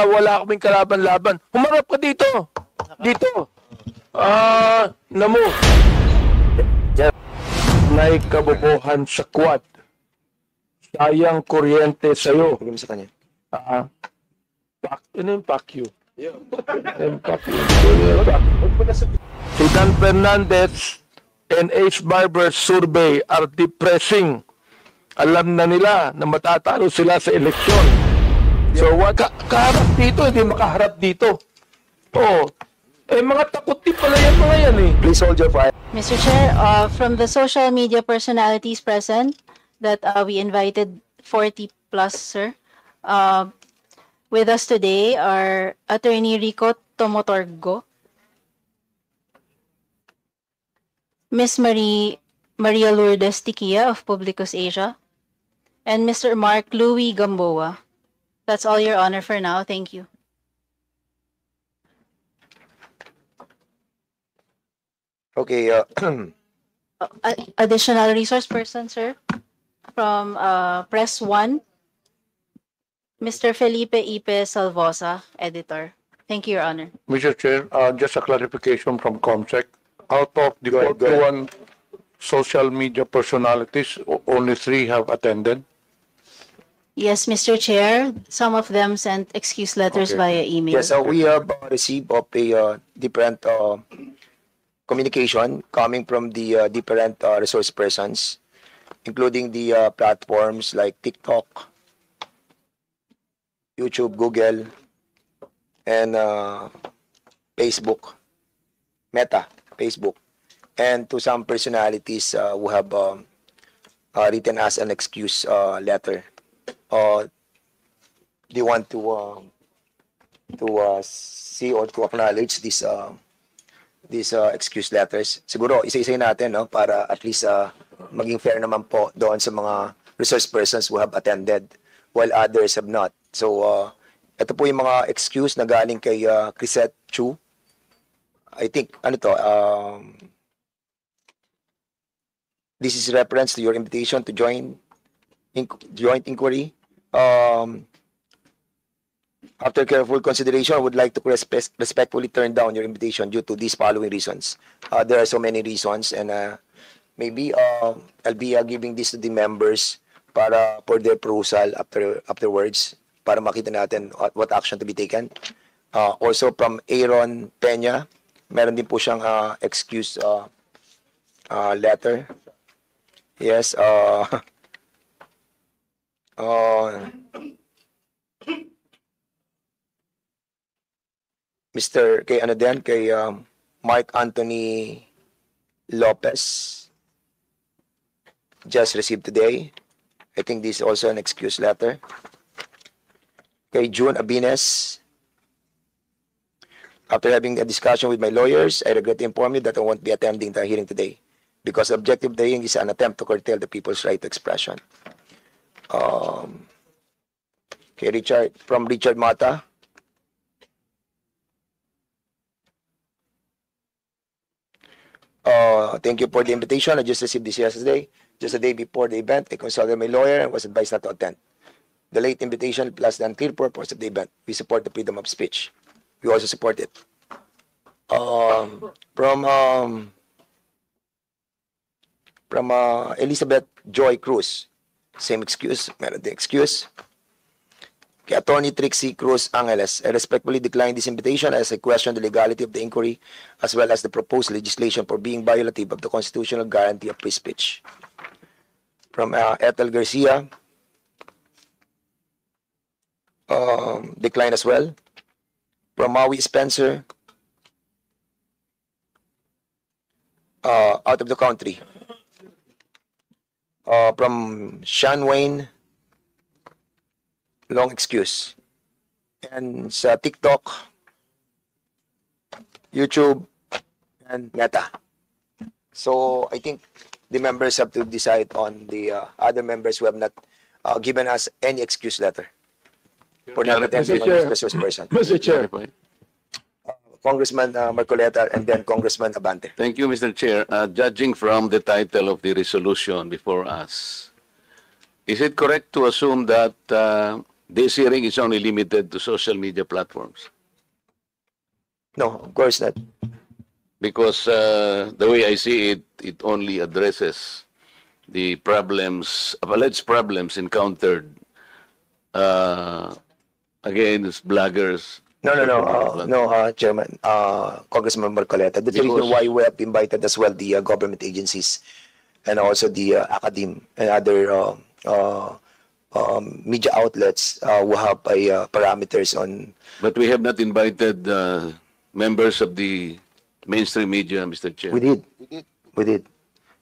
wala kaming kalaban-laban. Humarap ka dito. Dito. Namo. May kabobohan sa quad. Sayang kuryente sa'yo. Bigyan mo sa kanya. Ano yung pack you? Si Dan Fernandez and Ace Barber's survey are depressing. Alam na nila na matatalo sila sa eleksyon. So, kaharap dito, hindi makaharap dito. Oh, mga takot din pala yan mga yan eh. Please hold your fire. Mr. Chair, from the social media personalities present that we invited 40 plus, sir, with us today are Attorney Rico Tomotorgo, Ms. Maria Lourdes Tiquia of Publicus Asia, and Mr. Mark Louis Gamboa. That's all, Your Honor, for now. Thank you. Okay, Additional resource person, sir, from Press 1, Mr. Felipe Ipe Salvosa, editor. Thank you, Your Honor. Mr. Chair, just a clarification from COMSEC. Out of the 41 social media personalities, only 3 have attended. Yes, Mr. Chair, some of them sent excuse letters via email. yes, we have received of a different communication coming from the different resource persons, including the platforms like TikTok, YouTube, Google, and Facebook, Meta, Facebook, and to some personalities who have written us an excuse letter. They want to see or to acknowledge these excuse letters. Siguro isa-isa natin, no, para at least maging fair naman po doon sa mga resource persons who have attended while others have not. So ito po yung mga excuse na galing kay Crisette Chu. I think this is reference to your invitation to joint inquiry. After careful consideration, I would like to respectfully turn down your invitation due to these following reasons. There are so many reasons, and maybe I'll be giving this to the members for their perusal afterwards, para makita natin what action to be taken. Also from Aaron Peña, meron din po siyang excuse letter. Yes. Kay Mark Anthony Lopez, just received today. I think this is also an excuse letter. Kay June Abines, after having a discussion with my lawyers, I regret to inform you that I won't be attending the hearing today because the objective of the hearing is an attempt to curtail the people's right to expression. From Richard Mata. Thank you for the invitation. I just received this yesterday. Just a day before the event, I consulted my lawyer and was advised not to attend. The late invitation plus the unclear purpose of the event. We support the freedom of speech. We also support it. From Elizabeth Joy Cruz. Same excuse. Meron din excuse. Kay Attorney Trixie Cruz Angeles, I respectfully decline this invitation as I question the legality of the inquiry as well as the proposed legislation for being violative of the constitutional guarantee of free speech. From Ethel Garcia, decline as well. From Maui Spencer, out of the country. From Sean Wayne, long excuse. And sa TikTok, YouTube, and Meta. So I think the members have to decide on the other members who have not given us any excuse letter for not attending on this resource person. Mr. Chair. Congressman Marcoleta and then Congressman Abante. Thank you, Mr. Chair. Judging from the title of the resolution before us, is it correct to assume that this hearing is only limited to social media platforms? No, of course not. Because the way I see it, it only addresses the problems, alleged problems encountered against bloggers. No, Chairman, Congressman Marcoleta. That's the reason Because- why we have invited as well the government agencies and also the academe and other media outlets who have parameters on. But we have not invited members of the mainstream media, Mr. Chair. We did.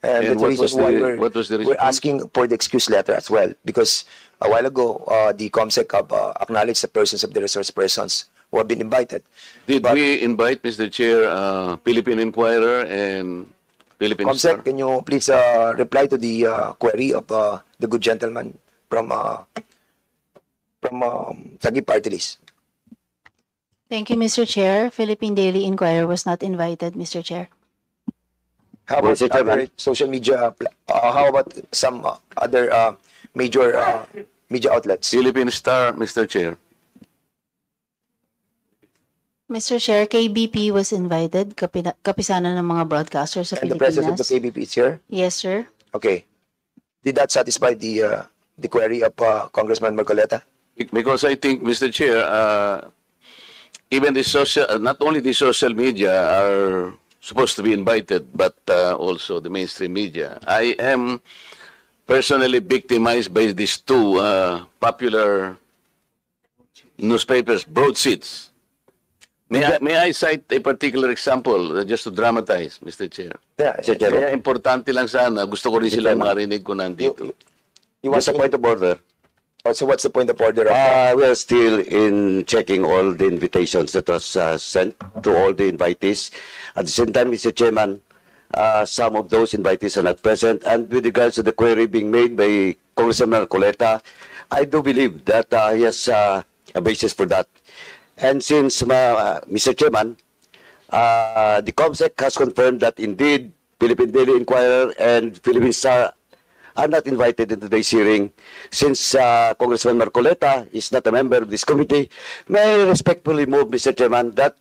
And that's the what reason was why the- what was the we're response? asking for the excuse letter as well, because a while ago, the COMSEC have acknowledged the persons of the resource persons who have been invited. Did But- we invite, Mr. Chair, Philippine Inquirer and Philippine Star? COMSEC, can you please reply to the query of the good gentleman from Taguig Party List? Thank you, Mr. Chair. Philippine Daily Inquirer was not invited, Mr. Chair. How about Mr. Chairman. other social media? How about some other major media outlets? Philippine Star, Mr. Chair. Mr. Chair, KBP was invited, kapisanan ng mga broadcasters sa And the president of the Pilipinas. KBP is here? Yes, sir. Okay. Did that satisfy the query of Congressman Marcoleta? Because I think, Mr. Chair, even the social, not only the social media are supposed to be invited, but also the mainstream media. I am personally victimized by these two popular newspapers, broadsheets. May I cite a particular example just to dramatize, Mr. Chair? Yeah. Mr. Chairman. Kaya importante lang sana. Gusto ko rin sila marinig ko nandito. You want Just a point of order. So what's the point of order? We are still in checking all the invitations that was sent to all the invitees. At the same time, Mr. Chairman, some of those invitees are not present. And with regards to the query being made by Congressman Marcoleta, I do believe that he has a basis for that. And since, Mr. Chairman, the COMSEC has confirmed that indeed Philippine Daily Inquirer and Philippine Star are not invited into today's hearing. Since Congressman Marcoleta is not a member of this committee, may I respectfully move, Mr. Chairman, that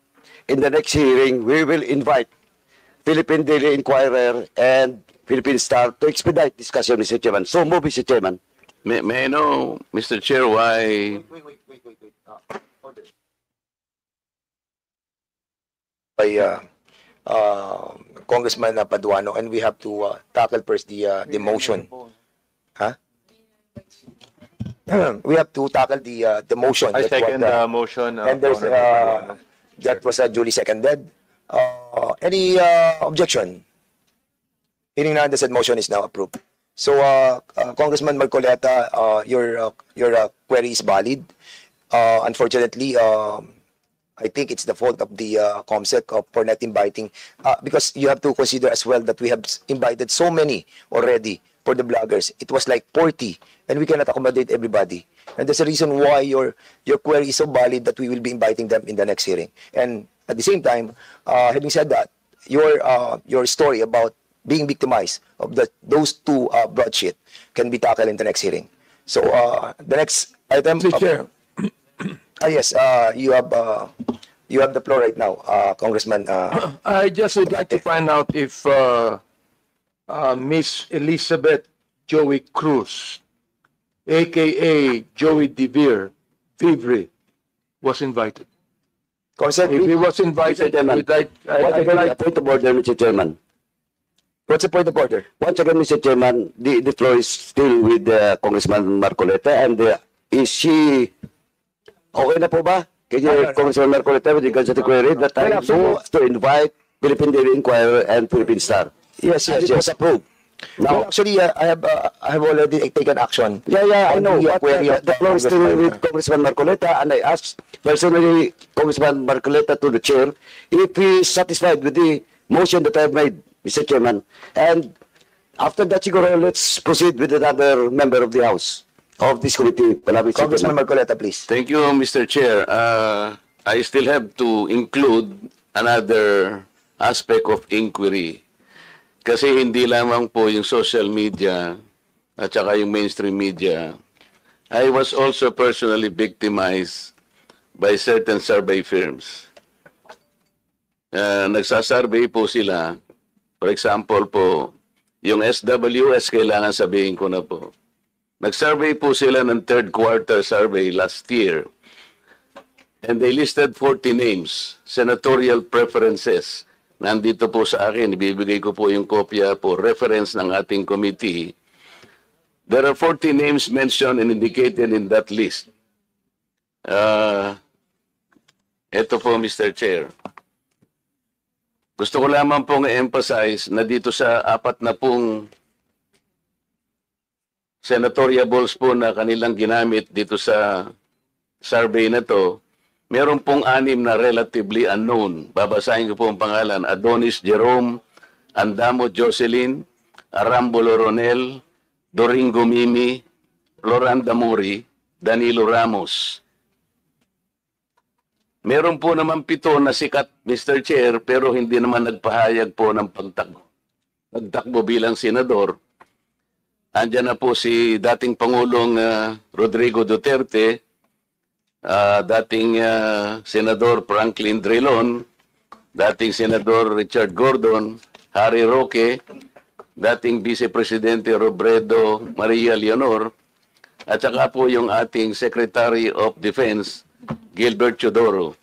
in the next hearing, we will invite Philippine Daily Inquirer and Philippine Star to expedite discussion, Mr. Chairman. So move, Mr. Chairman. May I know, Mr. Chair, why By Congressman Paduano, and we have to tackle first the motion. Huh? We have to tackle the motion. I That's what, second the motion. and there's that was duly seconded. Any objection? Hearing none, the said motion is now approved. So, Congressman Marcoleta, your query is valid. Unfortunately, I think it's the fault of the COMSEC for not inviting, because you have to consider as well that we have invited so many already for the bloggers. It was like 40, and we cannot accommodate everybody. And there's a reason why your query is so valid that we will be inviting them in the next hearing. And at the same time, having said that, your story about being victimized of those two broadsheet can be tackled in the next hearing. So the next item. Mr. Chair, Yes, you have the floor right now, Congressman. I just would like to find out if Miss Elizabeth Joey Cruz, aka Joey DeVere, Fivre, was invited. Congressman, If he was invited, Mr. Chairman, I'd like a point of order, Mr. Chairman. what's the point of order? Once again, Mr. Chairman, the floor is still with Congressman Marcoleta, and is she okay na po ba? Can you, Congressman Marcoleta, with regards to the query that I move to invite Philippine Daily Inquirer and Philippine Star? Yes, And yes, it was yes. approved. Well, Now, actually, I have already taken action. I on know, the but query of the floor is still Congressman. with Congressman Marcoleta, and I asked personally Congressman Marcoleta to the chair if he is satisfied with the motion that I have made, Mr. Chairman. And after that, siguro, let's proceed with another member of the House of this committee. Mr. Congressman Chairman. Marcoleta, please. Thank you, Mr. Chair. I still have to include another aspect of inquiry. Kasi hindi lamang po yung social media at saka yung mainstream media I was also personally victimized by certain survey firms. Nagsasurvey po sila. For example po, yung SWS, kailangan sabihin ko na po. Nag-survey po sila ng third quarter survey last year. And they listed 40 names, senatorial preferences. Nandito po sa akin, ibibigay ko po yung kopya po, reference ng ating committee. There are 40 names mentioned and indicated in that list. Ito po, Mr. Chair. Gusto ko lamang pong i-emphasize na dito sa 4 na pong senatoriables po na kanilang ginamit dito sa survey na to, meron pong 6 na relatively unknown. Babasahin ko po ang pangalan: Adonis Jerome, Andamo Jocelyn, Arambolo Ronel, Doringo Mimi, Floranda Mori, Danilo Ramos. Meron po naman 7 na sikat, Mr. Chair, pero hindi naman nagpahayag po ng pagtakbo bilang senador. Andiyan na po si dating Pangulong Rodrigo Duterte, dating Senador Franklin Drilon, dating Senador Richard Gordon, Harry Roque, dating Vice Presidente Robredo Maria Leonor, at saka po yung ating Secretary of Defense, Gilbert Chodoro.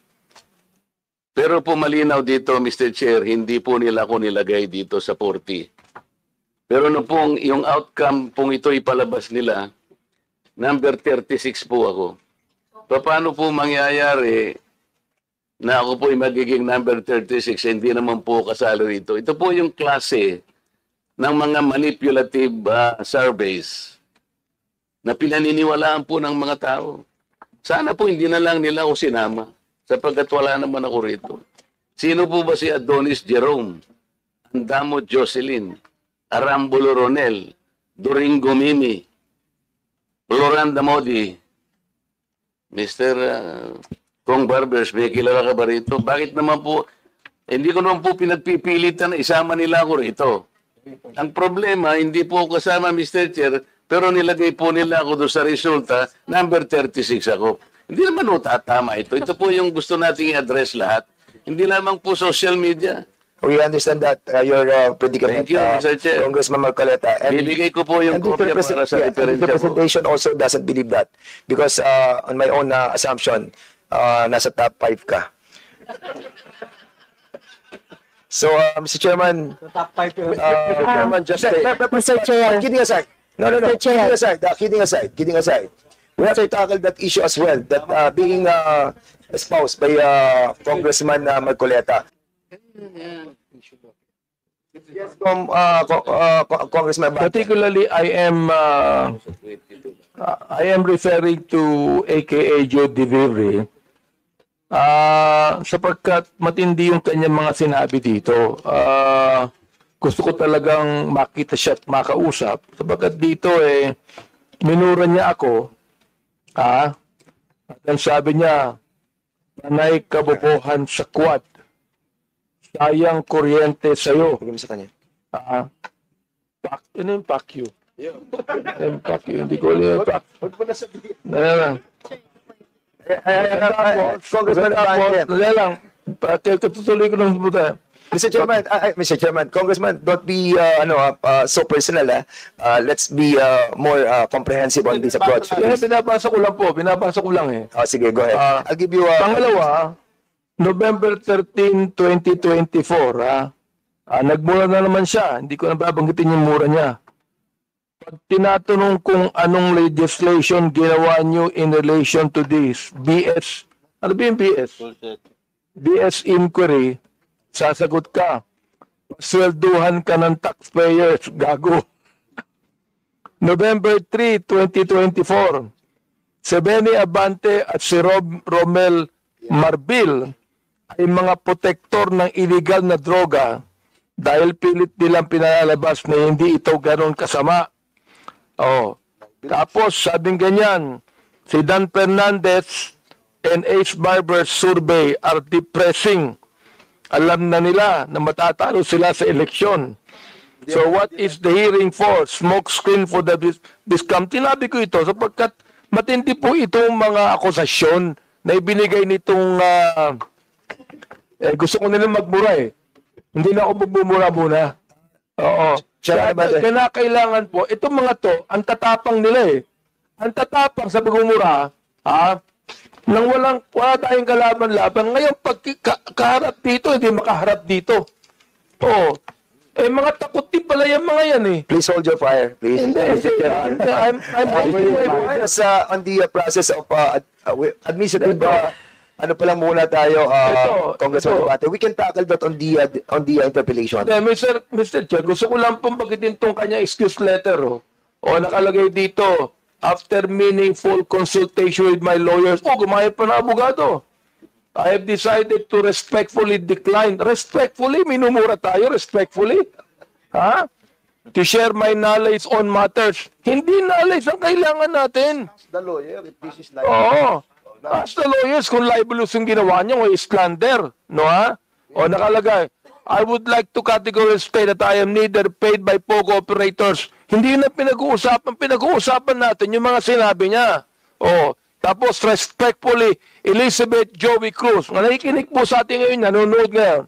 Pero po malinaw dito, Mr. Chair, hindi po nila ako nilagay dito sa 40. Pero no pong yung outcome pong ito ipalabas nila, number 36 po ako. Paano po mangyayari na ako po ay magiging number 36, hindi naman po kasali rito? Ito po yung klase ng mga manipulative surveys na pinaniniwalaan po ng mga tao. Sana po hindi na lang nila ako sinama sapagkat wala naman ako rito. Sino po ba si Adonis Jerome, Andamo Jocelyn, Arambolo Ronel, Doringo Mimi, Floranda Modi, Mr. Kong Barbers, may kilala ka ba rito? Bakit naman po, hindi ko naman po pinagpipilitan na isama nila ako rito. Ang problema, hindi po ako kasama, Mr. Chair, pero nilagay po nila ako doon sa resulta, number 36 ako. Hindi naman tatama ito. Ito po yung gusto nating i-address lahat. Hindi lamang po social media. We understand that your predicament, Thank you, Mr. Chair. Congressman Marcoleta. Bibigay ko po yung kopya para sa the referensya po. representation also doesn't believe that. Because on my own assumption, nasa top 5 ka. So, Mr. Chairman, Chairman, just Mr. Chair. kidding aside. No. Mr. Chair. Kidding aside. We have to tackle that issue as well, that being espoused by Congressman Marcoleta. Yes, Congressman. Particularly, I am referring to AKA Joe Divivri, sapagkat matindi yung kanyang mga sinabi dito. Gusto ko talagang makita siya at makausap, sapagkat dito minura niya ako. At ang sabi niya, panay kabobohan sa quad. Sayang kuryente sa'yo. Bigyan mo sa kanya. Ano yung pack you? Hindi ko alam yung pack. Huwag mo na sabihin. Congressman, tutuloy ko ng puta. Mr. Chairman, Congressman, don't be so personal. Let's be more comprehensive on this approach. Binabasa ko lang eh. Sige, go ahead. I'll give you Pangalawa, November 13, 2024, nagmura na naman siya. Hindi ko na babanggitin yung mura niya. Pag tinatanong kung anong legislation ginawa niyo in relation to this, BS, ano ba yung BS? BS inquiry, sasagot ka, swelduhan ka ng taxpayers, gago. November 3, 2024, si Benny Abante at si Romel Marbil ay mga protektor ng illegal na droga dahil pilit nilang pinalalabas na hindi ito ganoon kasama. Tapos sabing ganyan, si Dan Fernandez and Ace Barber's survey are depressing. Alam na nila na matatalo sila sa eleksyon. So what is the hearing for? Smoke screen for the discount. Tinabi ko ito sapagkat matindi po itong mga akusasyon na ibinigay nitong gusto ko nilang magmura eh. Hindi na ako magmumura muna. Oo. Kailangan po, itong mga to, ang tatapang nila eh. Ang tatapang sa pagmumura, nang wala tayong kalaban-laban. Ngayon, pag kaharap dito, hindi makaharap dito. Oo. Eh, mga takot din pala yung mga yan eh. Please hold your fire, please. I'm Just on the process of administrative, ano pa lang muna tayo, Congressman Debate. We can tackle that on the interpellation. Mr. Chair, gusto ko lang pong bagitin tong kanya excuse letter. O nakalagay dito, after meaningful consultation with my lawyers, gumaya pa na abogado. I have decided to respectfully decline. Respectfully? Minumura tayo, respectfully? To share my knowledge on matters. Hindi knowledge ang kailangan natin. The lawyer, if this is like... Oo. Ask the lawyers kung libelous yung ginawa niya o slander. No, O nakalagay, I would like to categorically state that I am neither paid by POGO operators. Hindi na pinag-uusapan. Pinag-uusapan natin yung mga sinabi niya. Tapos, respectfully, Elizabeth Joey Cruz. Nakikinig po sa atin ngayon, nanonood ngayon.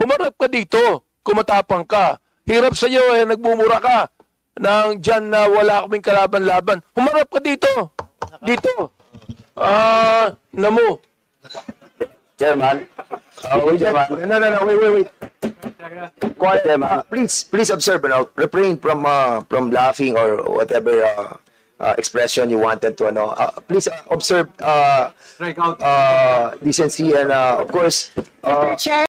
Humarap ka dito, kumatapang ka. Hirap sa iyo, nagbumura ka nang dyan na wala kaming kalaban-laban. Humarap ka dito. Dito. Namo. Chairman. Wait. Quiet, please observe, refrain from laughing or whatever expression you wanted to, please observe decency and, of course, Chair.